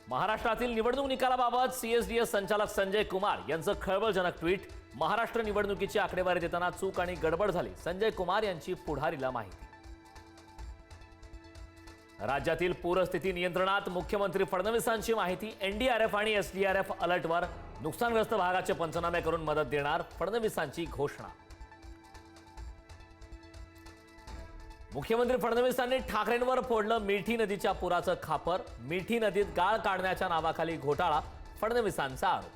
महाराष्ट्रातील निवडणूक निकालाबाबत सीएसडीएस संचालक संजय कुमार यांचं खळबळजनक ट्विट। महाराष्ट्र निवडणुकीची आकडेवारी देताना चूक आणि गडबड झाली, संजय कुमार यांची पुढारीला माहिती। राज्यातील पूरस्थिती नियंत्रणात, मुख्यमंत्री फडणवीसांची माहिती। एनडीआरएफ आणि एसडीआरएफ अलर्टवर, नुकसानग्रस्त भागाचे पंचनामे करून मदत देणार, फडणवीसांची घोषणा। मुख्यमंत्री फडणवीसांनी ठाकरेंवर फोडलं मिठी नदीच्या पुराचं खापर। मिठी नदीत गाळ काढण्याच्या नावाखाली घोटाळा, फडणवीसांचा आरोप।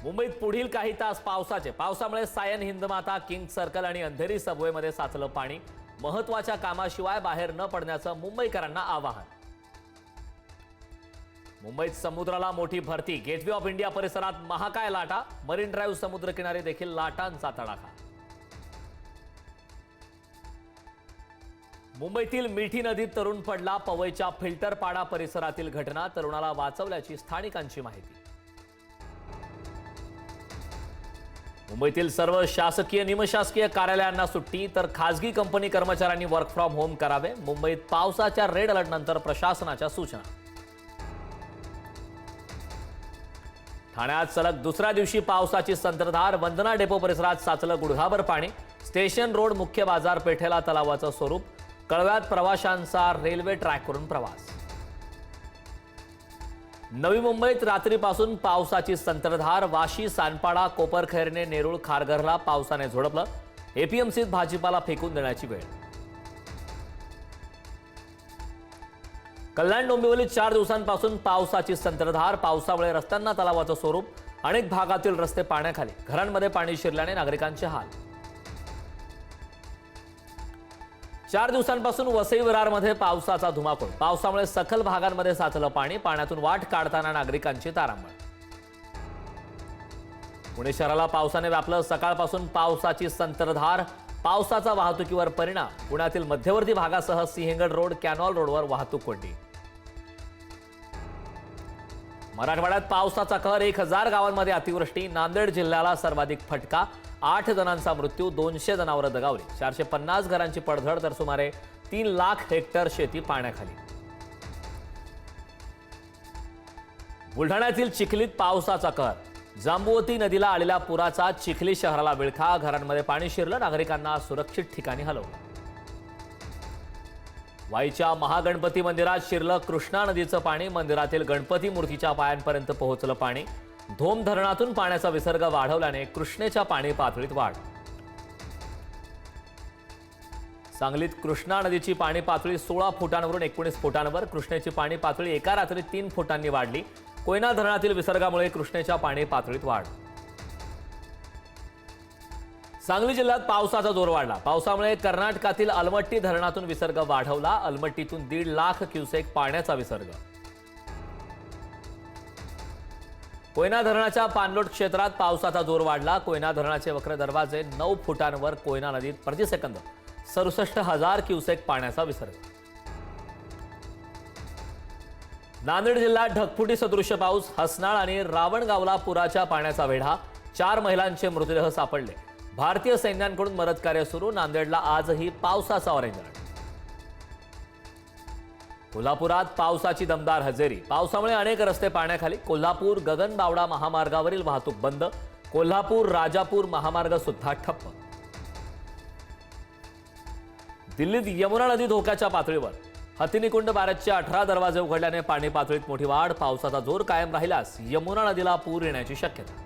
मुंबईत पुढील काही तास पावसामुळे सायन, हिंदमाता, किंग सर्कल आणि अंधेरी सबवेमध्ये साचलं पाणी। महत्त्वाच्या कामाशिवाय बाहेर न पडण्याचं मुंबईकरांना आवाहन। मुंबईत समुद्राला मोठी भरती, गेटवे ऑफ इंडिया परिसरात महाकाय लाटा। मरीन ड्राईव्ह समुद्रकिनारी देखील लाटांचा तडाखा। मुंबईतील मिठी नदीत तरुण पडला, पवईच्या फिल्टरपाडा परिसरातील घटना। तरुणाला वाचवल्याची स्थानिकांची माहिती। मुंबईतील सर्व शासकीय निमशासकीय कार्यालयांना सुट्टी, तर खासगी कंपनी कर्मचाऱ्यांनी वर्क फ्रॉम होम करावे। मुंबईत पावसाच्या रेड अलर्ट नंतर प्रशासनाच्या सूचना। ठाण्यात सलग दुसऱ्या दिवशी पावसाची संततधार, वंदना डेपो परिसरात साचलं गुडघाभर पाणी। स्टेशन रोड मुख्य बाजारपेठेला तलावाचं स्वरूप। कळव्यात प्रवाशांचा रेल्वे ट्रॅकवरून प्रवास। नवी मुंबईत रात्रीपासून पावसाची संततधार, वाशी, सानपाडा, कोपरखैरणे, नेरूळ, खारघरला पावसाने झोडपलं। एपीएमसीत भाजीपाला फेकून देण्याची वेळ। कल्याण डोंबिवलीत 4 दिवसांपासून पावसाची संततधार, पावसामुळे रस्त्यांना तलावाचं स्वरूप। अनेक भागातील रस्ते पाण्याखाली, घरांमध्ये पाणी शिरल्याने नागरिकांचे हाल। 4 दिवसांपासून वसई विरारमध्ये पावसाचा धुमाकूळ, पावसामुळे सखल भागांमध्ये साचलं पाणी। पाण्यातून वाट काढताना नागरिकांची तारांबळ। पुणे शहराला पावसाने व्यापलं, सकाळपासून पावसाची संततधार, पावसाचा वाहतुकीवर परिणाम। पुण्यातील मध्यवर्ती भागासह सिंहगड रोड, कॅनॉल रोडवर वाहतूक कोंडी। मराठवाड्यात पावसाचा कहर, 1000 गावांमध्ये अतिवृष्टी। नांदेड जिल्ह्याला सर्वाधिक फटका, 8 जणांचा मृत्यू, 200 जनावरं दगावली। 450 घरांची पडझड, तर सुमारे 3 लाख हेक्टर शेती पाण्याखाली। बुलढाण्यातील चिखलीत पावसाचा कहर, जांबुवती नदीला आलेल्या पुराचा चिखली शहराला विळखा। घरांमध्ये पाणी शिरलं, नागरिकांना सुरक्षित ठिकाणी हलवलं। वाईच्या महागणपती मंदिरात शिरलं कृष्णा नदीचं पाणी। मंदिरातील गणपती मूर्तीच्या पायांपर्यंत पोहोचलं पाणी। धोम धरणातून पाण्याचा विसर्ग वाढवल्याने कृष्णेच्या पाणी पातळीत वाढ। सांगलीत कृष्णा नदीची पाणी पातळी 16 फुटांवरून 19 फुटांवर। कृष्णेची पाणी पातळी एका रात्रीत 3 फुटांनी वाढली। कोयना धरणातील विसर्गामुळे कृष्णेच्या पाणी पातळीत वाढ। सांगली जिल्ह्यात पावसाचा जोर वाढला, पावसामुळे कर्नाटकातील अलमट्टी धरणातून विसर्ग वाढवला। अलमट्टीतून 1.5 लाख क्युसेक पाण्याचा विसर्ग। कोयना धरणाच्या पाणलोट क्षेत्रात पावसाचा जोर वाढला। कोयना धरणाचे वक्र दरवाजे 9 फुटांवर। कोयना नदीत प्रतिसेकंद 67,000 क्युसेक पाण्याचा विसर्ग। नांदेड जिल्ह्यात ढगफुटी सदृश्य पाऊस, हसनाळ आणि रावणगावला पुराच्या पाण्याचा वेढा। 4 महिलांचे मृतदेह सापडले। भारतीय सैन्याकडून मदतकार्य सुरू। नांदेडला आजही पावसाचा ऑरेंज अलर्ट। कोल्हापुरात पावसाची दमदार हजेरी, पावसामुळे अनेक रस्ते पाण्याखाली। कोल्हापूर गगनबावडा महामार्गावरील वाहतूक बंद। कोल्हापूर राजापूर महामार्ग सुद्धा ठप्प। दिल्लीत यमुना नदी धोक्याच्या पातळीवर, हथिनीकुंड बॅरेजचे 18 दरवाजे उघडल्याने पाणी पातळीत मोठी वाढ। पावसाचा जोर कायम राहिल्यास यमुना नदीला पूर येण्याची शक्यता।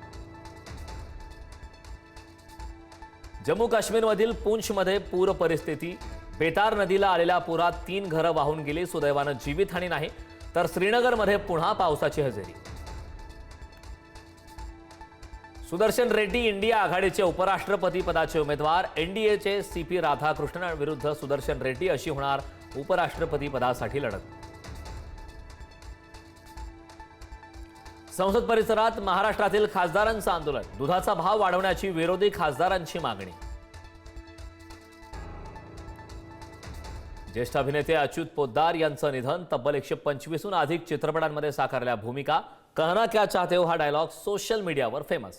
जम्मू काश्मीरमधील पूंछमध्ये पूर परिस्थिती, बेतार नदीला आलेल्या पुरात 3 घरं वाहून गेली। सुदैवानं जीवितहानी नाही, तर श्रीनगरमध्ये पुन्हा पावसाची हजेरी। सुदर्शन रेड्डी इंडिया आघाडीचे उपराष्ट्रपती पदाचे उमेदवार। एनडीएचे सीपी राधाकृष्णन विरुद्ध सुदर्शन रेड्डी अशी होणार उपराष्ट्रपती पदासाठी लढत। संसद परिसरात महाराष्ट्रातील खासदारांचं आंदोलन, दुधाचा भाव वाढवण्याची विरोधी खासदारांची मागणी। ज्येष्ठ अभिनेते अच्युत पोद्दार यांचं निधन, तब्बल 125हून अधिक चित्रपटांमध्ये साकारल्या भूमिका। कहना क्या चाहते हो हा डायलॉग सोशल मीडियावर फेमस।